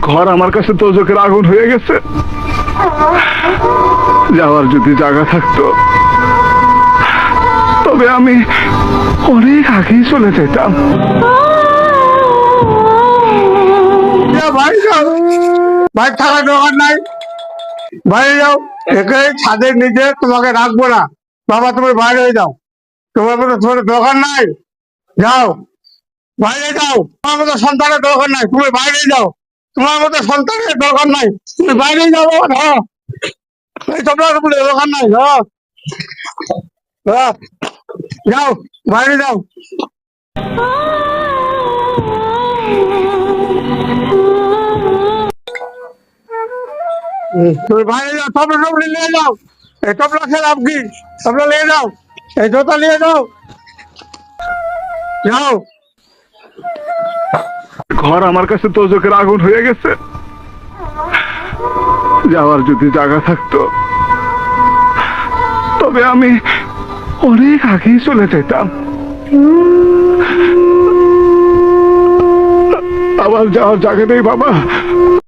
ঘর আমার কাছে তোজকের আগুন হয়ে গেছে। যাওয়ার যদি জায়গা থাকতো তবে আমি অনেক আগেই চলে যেতাম। ভাই যাও, ভাই থাকার দরকার নাই, বাইরে যাও। একে ছাদের নিচে তোমাকে রাখবো না। বাবা তুমি বাইরে হয়ে যাও, তোমার মতো তোমার দরকার নাই। যাও বাইরে যাও, তোমার মতো সন্তানের দরকার নাই, তুমি বাইরে যাও। তোমার মতো সন্তানের দরকার নাই, তুমি বাইরে যাও। হ্যাঁ, এই তোমরা দরকার নাই। হ্যাঁ হ্যাঁ, যাও বাইরে যাও। তুমি বাইরে যাও, তবলা টবলা নিয়ে যাও। এই তবলা খেয়ে লাভ কি? তবলা নিয়ে যাও, এই জোতা নিয়ে যাও। যাও। ঘর আমার কাছে তোজকের আগুন হয়ে গেছে। যাওয়ার যদি জায়গা থাকতো তবে আমি অনেক আগেই চলে যেতাম। আমার যাওয়ার জায়গা নেই বাবা।